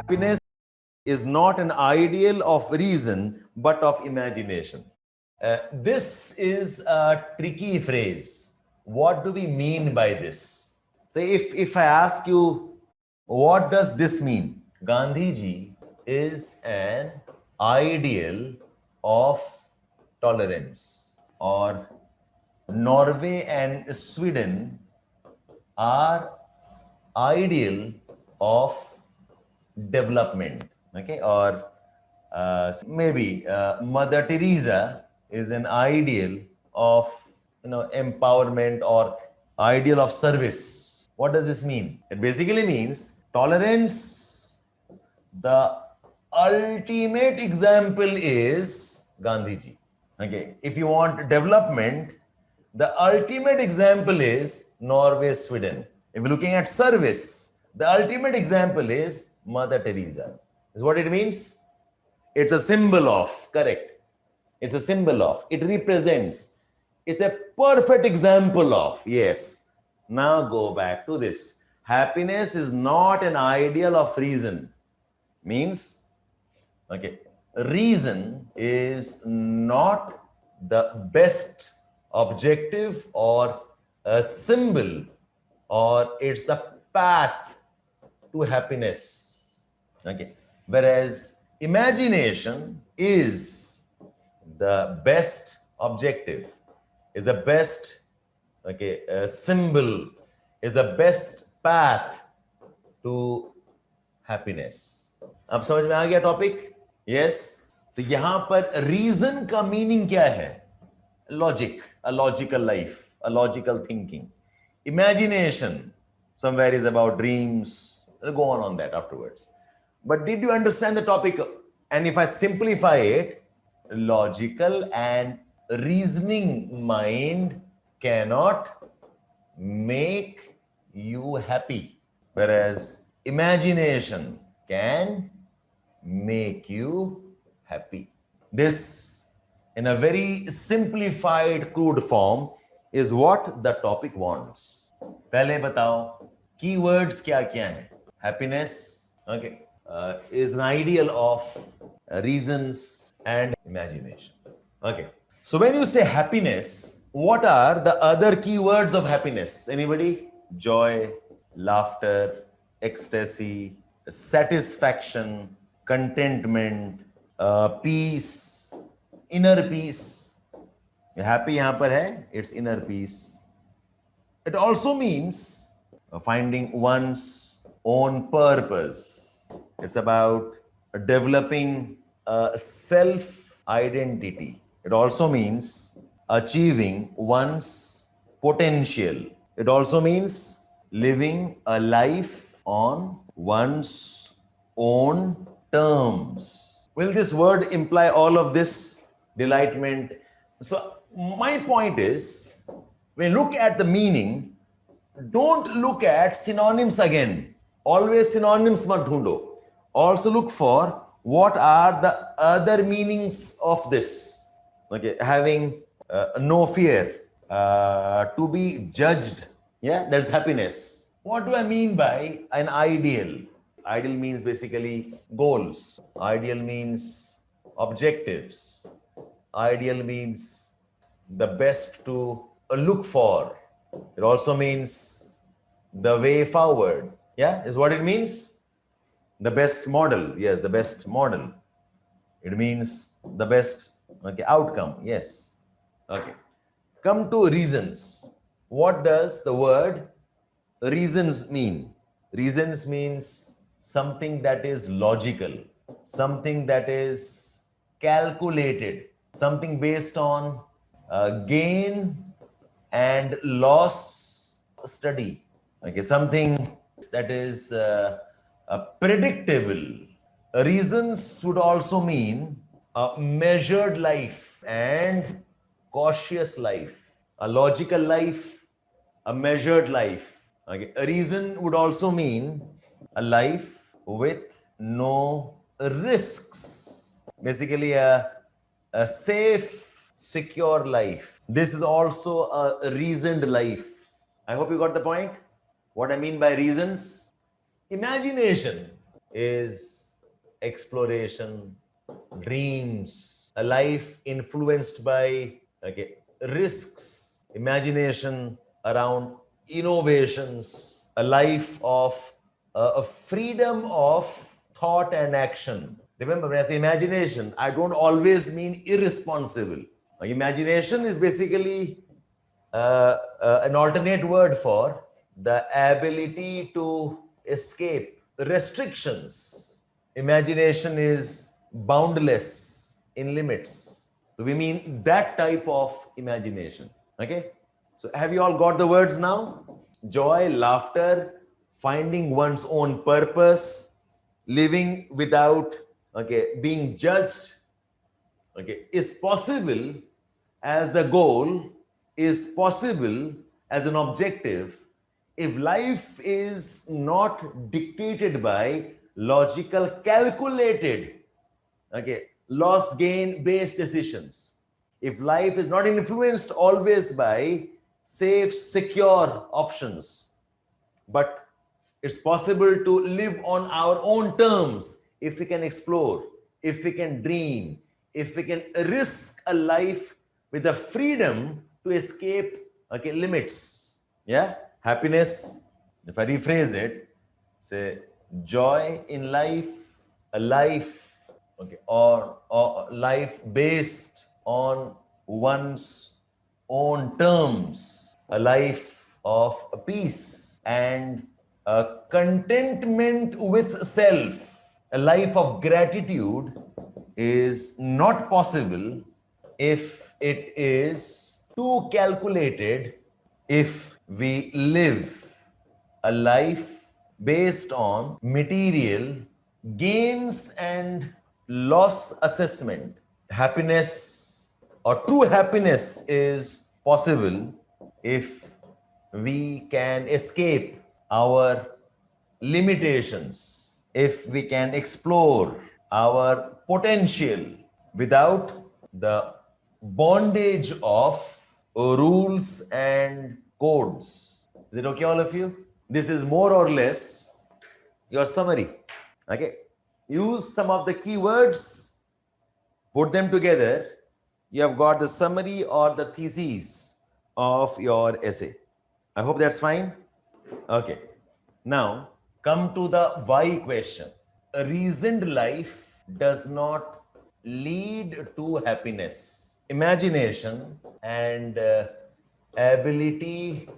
happiness is not an ideal of reason, but of imagination. This is a tricky phrase. What do we mean by this? So if I ask you, what does this mean? Gandhi ji is an ideal of tolerance, or Norway and Sweden are ideal of development, okay? Or maybe Mother Teresa is an ideal of empowerment or ideal of service. What does this mean? It basically means tolerance. The ultimate example is Gandhi ji. Okay, if you want development, the ultimate example is Norway, Sweden. If you're looking at service, the ultimate example is Mother Teresa. Is what it means? It's a symbol of, correct. It's a symbol of, it represents, it's a perfect example of, yes. Now go back to this. Happiness is not an ideal of reason. Means, okay, reason is not the best objective or a symbol, or it's the path to happiness. Okay. Whereas imagination is the best objective, is the best symbol, is the best path to happiness. अब समझ में आ गया topic? Yes. तो यहां पर reason का meaning क्या है? Logic, a logical life, a logical thinking. Imagination somewhere is about dreams. I'll go on that afterwards. But did you understand the topic? And if I simplify it, logical and reasoning mind cannot make you happy, whereas imagination can make you happy. This, in a very simplified, crude form, is what the topic wants. पहले बताओ keywords क्या हैं? Happiness, okay, is an ideal of reasons and imagination. Okay. So when you say happiness, what are the other keywords of happiness? Anybody? Joy, laughter, ecstasy, satisfaction, contentment, peace, inner peace. Happy yahan par hai, it's inner peace. It also means finding one's own purpose. It's about developing a self-identity. It also means achieving one's potential. It also means living a life on one's own terms. Will this word imply all of this? Delightment. So my point is, when you look at the meaning, don't look at synonyms again. Always synonyms mat dhundo. Also look for what are the other meanings of this. Okay, having no fear, to be judged. Yeah, that's happiness. What do I mean by an ideal? Ideal means basically goals. Ideal means objectives. Ideal means the best to look for. It also means the way forward. Yeah, is what it means. The best model. Yes, the best model. It means the best outcome. Yes. Okay. Come to reasons. What does the word reasons mean? Reasons means something that is logical, something that is calculated, something based on gain and loss study. Okay, something that is predictable. Reasons would also mean a measured life and cautious life. A logical life, a measured life. Okay. A reason would also mean a life with no risks. Basically a safe, secure life. This is also a reasoned life. I hope you got the point. What I mean by reasons? Imagination is exploration, dreams, a life influenced by risks, imagination around innovations, a life of a freedom of thought and action. Remember, when I say imagination, I don't always mean irresponsible. Imagination is basically an alternate word for the ability to escape restrictions. Imagination is boundless in limits. So we mean that type of imagination. Okay. So have you all got the words now? Joy, laughter, finding one's own purpose, living without being judged, is possible as a goal, is possible as an objective if life is not dictated by logical, calculated, loss gain based decisions. If life is not influenced always by safe, secure options, but it's possible to live on our own terms if we can explore, if we can dream, if we can risk a life with the freedom to escape limits. Yeah, happiness, if I rephrase it, say joy in life, a life or life based on one's own terms, a life of peace and contentment with self, a life of gratitude is not possible if it is too calculated, if we live a life based on material gains and loss assessment. Happiness or true happiness is possible if we can escape our limitations, if we can explore our potential without the bondage of rules and codes. Is it okay, all of you? This is more or less your summary. Okay. Use some of the keywords, put them together. You have got the summary or the thesis of your essay. I hope that's fine. Okay. Now, come to the why question. A reasoned life does not lead to happiness. Imagination and ability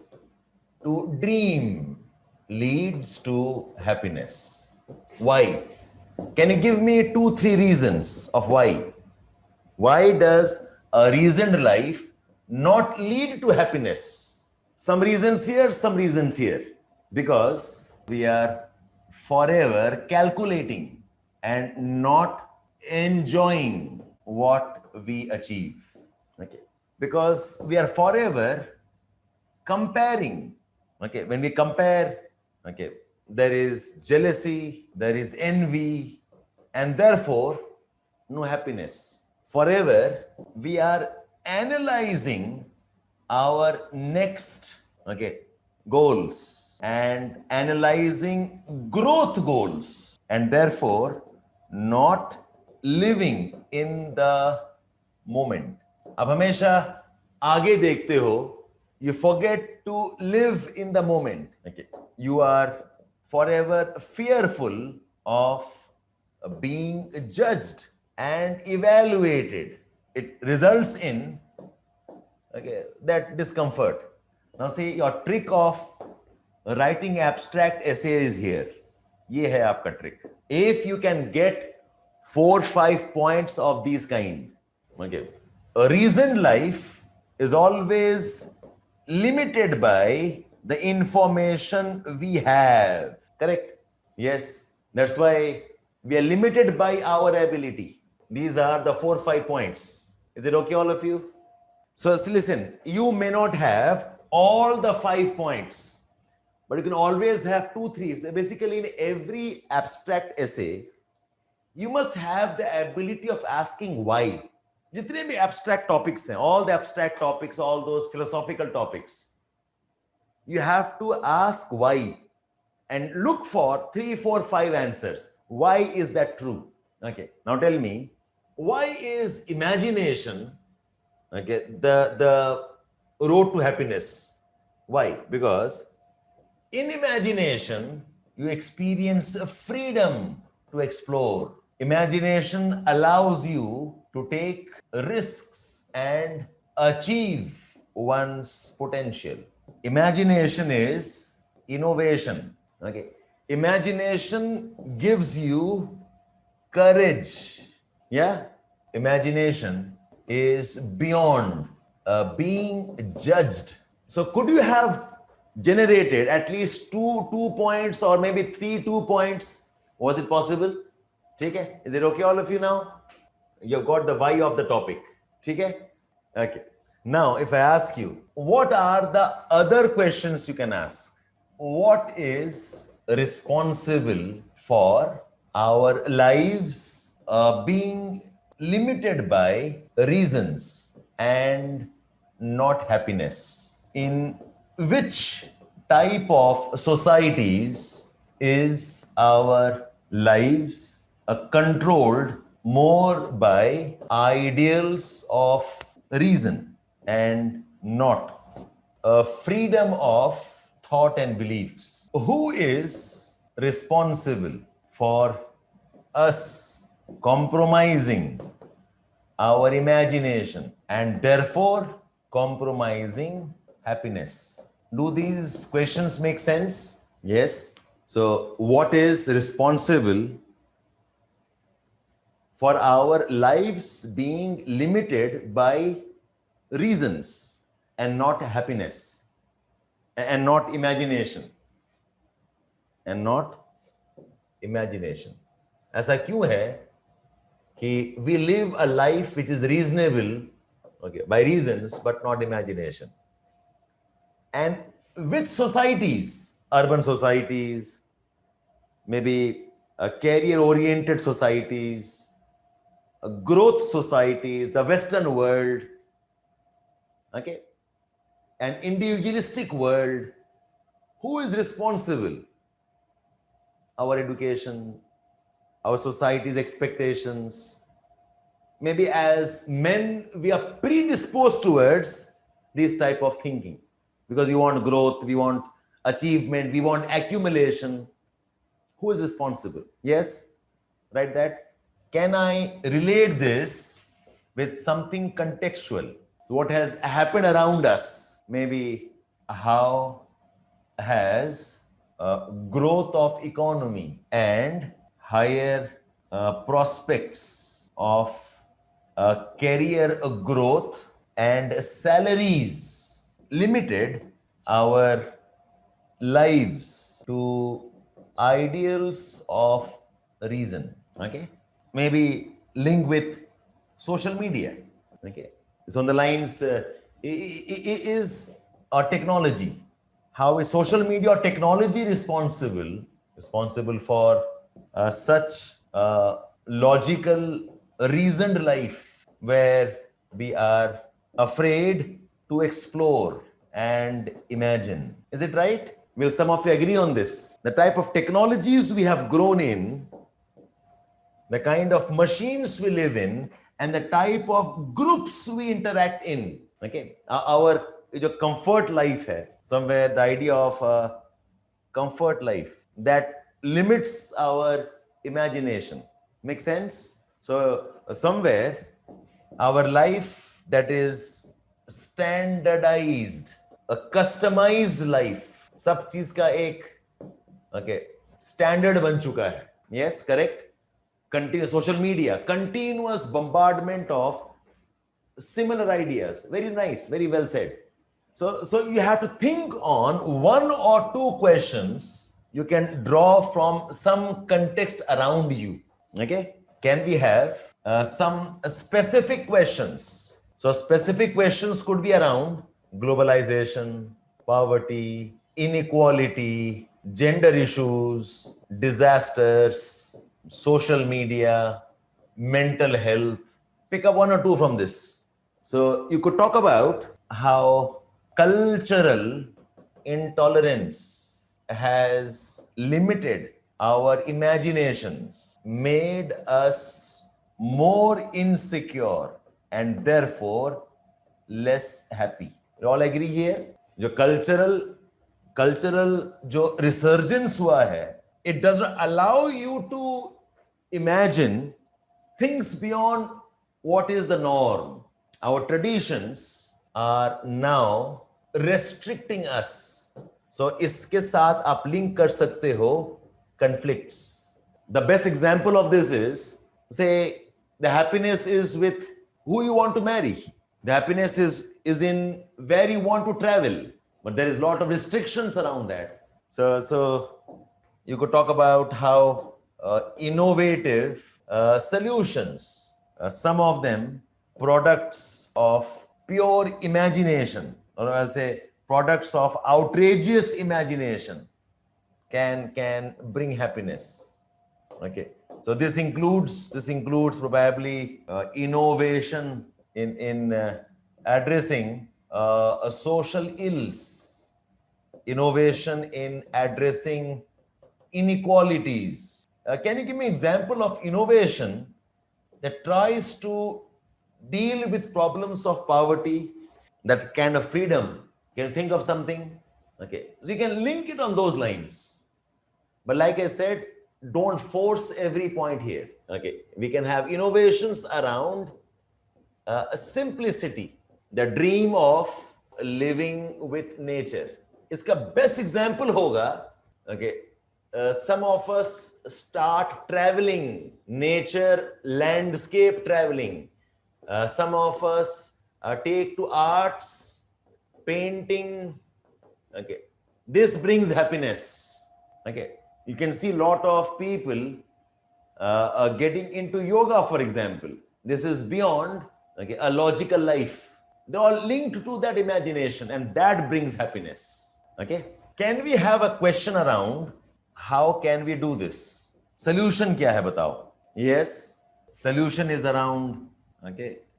to dream leads to happiness. Why? Can you give me 2-3 reasons of why? Why does a reasoned life not lead to happiness? Some reasons here, some reasons here. Because we are forever calculating and not enjoying what we achieve. Okay. Because we are forever comparing. Okay. When we compare, there is jealousy, there is envy, and therefore no happiness. Forever we are analyzing our next goals and analyzing growth goals, and therefore not living in the moment. अब हमेशा आगे देखते हो, you forget to live in the moment. You are forever fearful of being judged and evaluated. It results in that discomfort. Now see, your trick of writing abstract essay is here. ये है आपका trick. If you can get 4-5 points of these kind, a reasoned life is always limited by the information we have. Correct? Yes. That's why we are limited by our ability. These are the 4-5 points. Is it okay, all of you? So listen, you may not have all the 5 points, but you can always have 2-3. So basically, in every abstract essay, you must have the ability of asking why. जितने भी abstract topics हैं, all the abstract topics, all those philosophical topics, you have to ask why and look for 3, 4, 5 answers. Why is that true? Okay, now tell me, why is imagination, okay, the road to happiness? Why? Because in imagination, you experience a freedom to explore. Imagination allows you to take risks and achieve one's potential. Imagination is innovation. Okay. Imagination gives you courage. Yeah. Imagination is beyond being judged. So could you have generated at least two points or maybe three 2 points? Was it possible? Okay. Is it okay, all of you now? You've got the why of the topic. Okay. Okay. Now, if I ask you, what are the other questions you can ask? What is responsible for our lives being limited by reasons and not happiness? In which type of societies is our lives controlled more by ideals of reason and not freedom of thought and beliefs? Who is responsible for us compromising our imagination and therefore compromising happiness? Do these questions make sense? Yes. So, what is responsible for our lives being limited by reasons and not happiness and not imagination and not imagination? ऐसा क्यों है कि we live a life which is reasonable, okay, by reasons but not imagination? And which societies, urban societies, maybe career-oriented societies, growth societies, the Western world, okay, an individualistic world, who is responsible? Our education, our society's expectations. Maybe as men, we are predisposed towards this type of thinking because we want growth, we want achievement, we want accumulation. Who is responsible? Yes, right, that. Can I relate this with something contextual? What has happened around us? Maybe how has growth of economy and higher prospects of career growth and salaries limited our lives to ideals of reason? Okay, maybe link with social media. Okay, it's on the lines is technology. How is social media or technology responsible for such logical, reasoned life where we are afraid to explore and imagine? Is it right? Will some of you agree on this? The type of technologies we have grown in, the kind of machines we live in, and the type of groups we interact in. Okay, our जो comfort life है, somewhere the idea of a comfort life that limits our imagination. Make sense? So somewhere our life that is standardized, a customized life, सब चीज का एक standard बन चुका है. Yes, correct. Continuous social media, continuous bombardment of similar ideas. Very nice, very well said. So you have to think on one or two questions you can draw from some context around you. Okay, can we have some specific questions? So specific questions could be around globalization, poverty, inequality, gender issues, disasters, social media, mental health. Pick up one or two from this. So you could talk about how cultural intolerance has limited our imaginations made us more insecure and therefore less happy. You all agree here? जो cultural जो resurgence हुआ है, it does not allow you to imagine things beyond what is the norm. Our traditions are now restricting us. So इसके साथ आप link कर सकते हो conflicts. The best example of this is, say, the happiness is with who you want to marry. The happiness is in where you want to travel, but there is a lot of restrictions around that. So you could talk about how innovative solutions, some of them products of pure imagination, or I'll say products of outrageous imagination, can bring happiness. Okay, so this includes probably innovation in addressing social ills, innovation in addressing inequalities. Can you give me an example of innovation that tries to deal with problems of poverty, that kind of freedom? Can you think of something? Okay, so you can link it on those lines. But like I said, don't force every point here. Okay, we can have innovations around a simplicity, the dream of living with nature. Iska best example hoga, okay, some of us start traveling, nature, landscape traveling. Some of us take to arts, painting. Okay, this brings happiness. Okay, you can see a lot of people getting into yoga, for example. This is beyond a logical life. They're all linked to that imagination, and that brings happiness. Okay, can we have a question around how can we do this? Solution kya hai batao? Yes, solution is around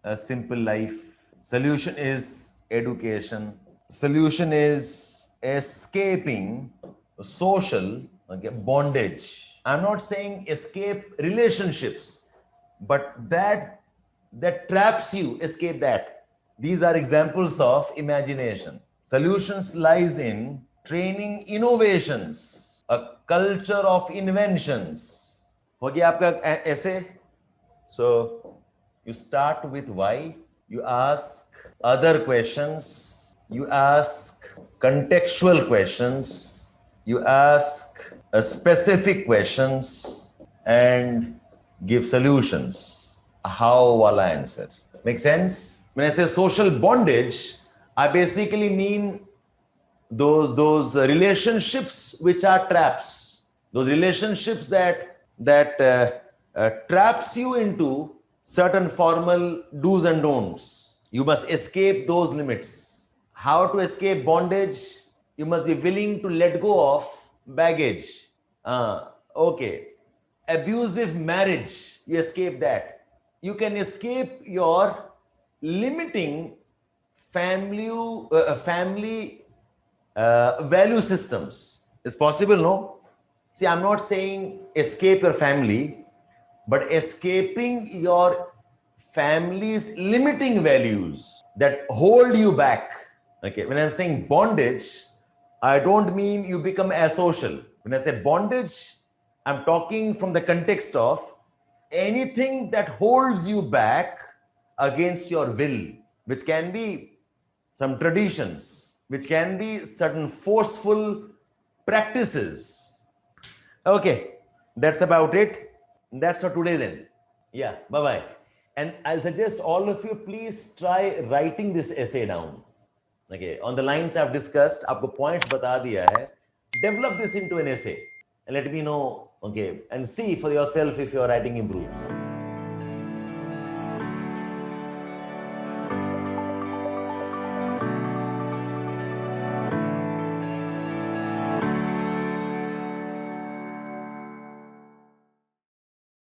a simple life. Solution is education. Solution is escaping social bondage. I'm not saying escape relationships, but that traps you, escape that. These are examples of imagination. Solutions lies in training innovations, a culture of inventions. हो गया आपका essay? So you start with why, you ask other questions, you ask contextual questions, you ask specific questions, and give solutions. How will I answer? Make sense? When I say social bondage, I basically mean those relationships which are traps, those relationships that traps you into certain formal do's and don'ts. You must escape those limits. How to escape bondage? You must be willing to let go of baggage. Okay, abusive marriage, you escape that. You can escape your limiting family value systems. It's possible, no? See, I'm not saying escape your family, but escaping your family's limiting values that hold you back. Okay, when I'm saying bondage, I don't mean you become asocial. When I say bondage, I'm talking from the context of anything that holds you back against your will, which can be some traditions, which can be certain forceful practices. Okay, that's about it. That's for today then. Yeah, bye-bye. And I'll suggest all of you, please try writing this essay down. Okay, on the lines I've discussed, aapko points bata diya hai. Develop this into an essay and let me know, okay, and see for yourself if your writing improves.